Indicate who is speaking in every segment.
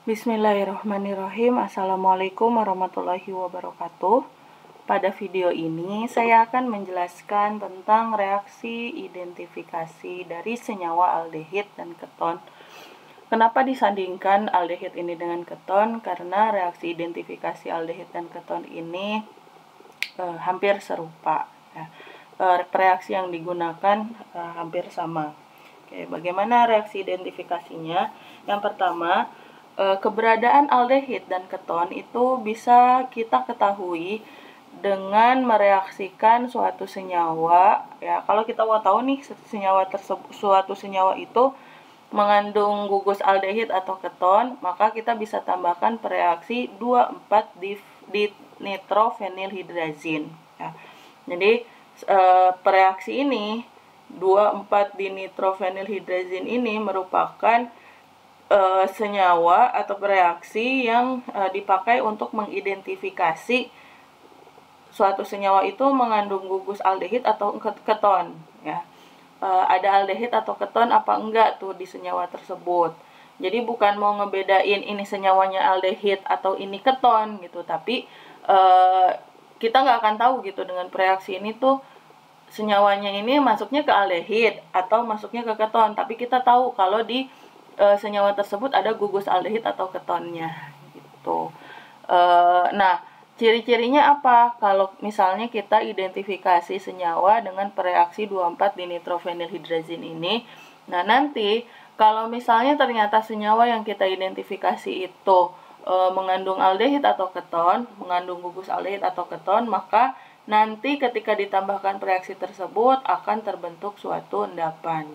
Speaker 1: Bismillahirrahmanirrahim. Assalamualaikum warahmatullahi wabarakatuh. Pada video ini saya akan menjelaskan tentang reaksi identifikasi dari senyawa aldehid dan keton. Kenapa disandingkan aldehid ini dengan keton? Karena reaksi identifikasi aldehid dan keton ini hampir serupa. Reaksi yang digunakan hampir sama. Oke, bagaimana reaksi identifikasinya? Yang pertama, keberadaan aldehid dan keton itu bisa kita ketahui dengan mereaksikan suatu senyawa. Ya, kalau kita mau tahu nih suatu senyawa itu mengandung gugus aldehid atau keton, maka kita bisa tambahkan reaksi 2,4-dinitrophenylhydrazine. Ya. Jadi reaksi ini 2,4-dinitrophenylhydrazine ini merupakan senyawa atau reaksi yang dipakai untuk mengidentifikasi suatu senyawa itu mengandung gugus aldehid atau keton. Ya. Ada aldehid atau keton apa enggak tuh di senyawa tersebut. Jadi bukan mau ngebedain ini senyawanya aldehid atau ini keton gitu, tapi kita nggak akan tahu gitu dengan reaksi ini tuh senyawanya ini masuknya ke aldehid atau masuknya ke keton, tapi kita tahu kalau di senyawa tersebut ada gugus aldehid atau ketonnya gitu. Nah, ciri-cirinya apa? Kalau misalnya kita identifikasi senyawa dengan reaksi 2,4-dinitrophenylhydrazine ini, nah nanti kalau misalnya ternyata senyawa yang kita identifikasi itu mengandung aldehid atau keton, mengandung gugus aldehid atau keton, maka nanti ketika ditambahkan reaksi tersebut akan terbentuk suatu endapan.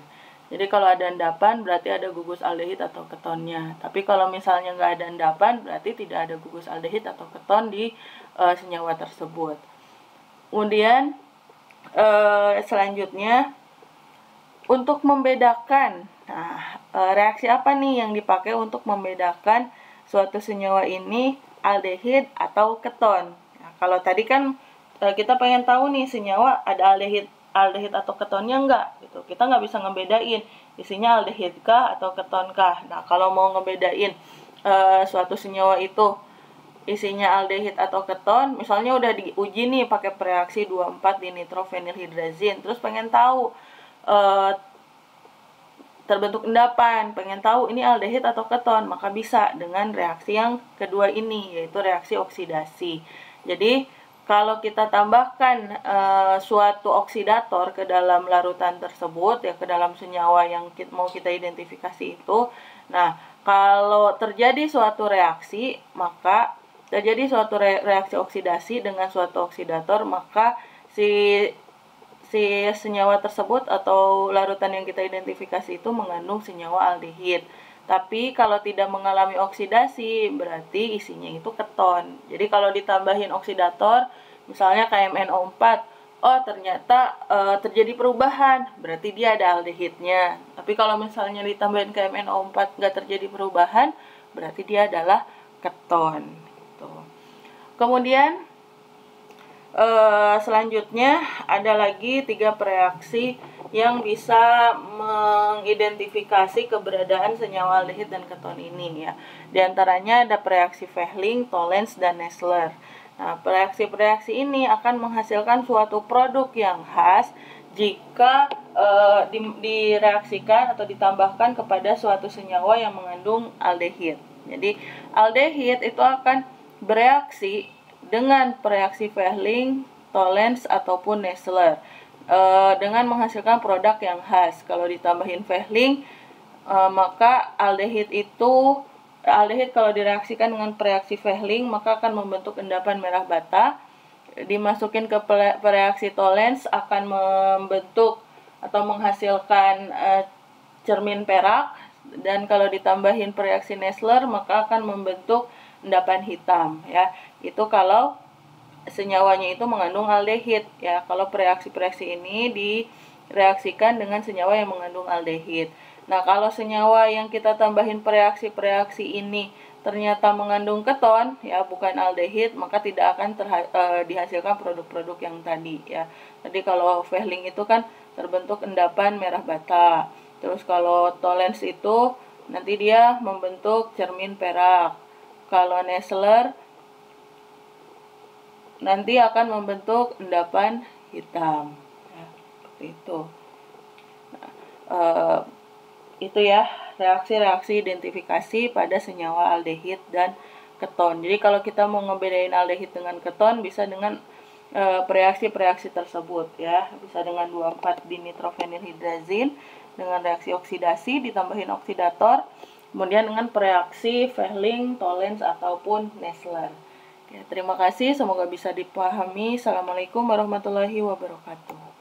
Speaker 1: Jadi kalau ada endapan berarti ada gugus aldehid atau ketonnya. Tapi kalau misalnya nggak ada endapan berarti tidak ada gugus aldehid atau keton di senyawa tersebut. Kemudian selanjutnya untuk membedakan, reaksi apa nih yang dipakai untuk membedakan suatu senyawa ini aldehid atau keton? Nah, kalau tadi kan kita pengen tahu nih senyawa ada aldehid atau ketonnya enggak gitu. Kita nggak bisa ngebedain isinya aldehid kah atau keton kah. Nah, kalau mau ngebedain suatu senyawa itu isinya aldehid atau keton, misalnya udah diuji nih pakai reaksi 2,4-dinitrophenylhydrazine, terus pengen tahu terbentuk endapan, pengen tahu ini aldehid atau keton, maka bisa dengan reaksi yang kedua ini, yaitu reaksi oksidasi. Jadi kalau kita tambahkan suatu oksidator ke dalam larutan tersebut, ya ke dalam senyawa yang mau kita identifikasi itu, nah kalau terjadi suatu reaksi, maka terjadi suatu reaksi oksidasi dengan suatu oksidator, maka si senyawa tersebut atau larutan yang kita identifikasi itu mengandung senyawa aldehid. Tapi kalau tidak mengalami oksidasi, berarti isinya itu keton. Jadi kalau ditambahin oksidator, misalnya KMNO4, oh ternyata terjadi perubahan, berarti dia ada aldehidnya. Tapi kalau misalnya ditambahin KMNO4 nggak terjadi perubahan, berarti dia adalah keton. Gitu. Kemudian selanjutnya ada lagi 3 reaksi yang bisa mengidentifikasi keberadaan senyawa aldehid dan keton ini ya. Di antaranya ada reaksi Fehling, Tollens, dan Nessler. Nah, reaksi-reaksi ini akan menghasilkan suatu produk yang khas jika direaksikan atau ditambahkan kepada suatu senyawa yang mengandung aldehid. Jadi, aldehid itu akan bereaksi dengan reaksi Fehling, Tollens, ataupun Nessler dengan menghasilkan produk yang khas. Kalau ditambahin Fehling, maka aldehid kalau direaksikan dengan reaksi Fehling maka akan membentuk endapan merah bata. Dimasukin ke reaksi Tollens akan membentuk atau menghasilkan cermin perak, dan kalau ditambahin reaksi Nessler maka akan membentuk endapan hitam ya. Itu kalau senyawanya itu mengandung aldehid ya. Kalau reaksi ini direaksikan dengan senyawa yang mengandung aldehid. Nah, kalau senyawa yang kita tambahin reaksi ini ternyata mengandung keton ya, bukan aldehid, maka tidak akan dihasilkan produk-produk yang tadi ya. Jadi kalau Fehling itu kan terbentuk endapan merah bata. Terus kalau Tollens itu nanti dia membentuk cermin perak. Kalau Nessler nanti akan membentuk endapan hitam. Ya, seperti itu. Nah, itu ya reaksi-reaksi identifikasi pada senyawa aldehid dan keton. Jadi kalau kita mau ngebedain aldehid dengan keton bisa dengan reaksi-reaksi tersebut ya. Bisa dengan 24 dinitrofenilhidrazin dengan reaksi oksidasi ditambahin oksidator, kemudian dengan reaksi Fehling, Tollens ataupun Nessler. Ya, terima kasih, semoga bisa dipahami. Assalamualaikum warahmatullahi wabarakatuh.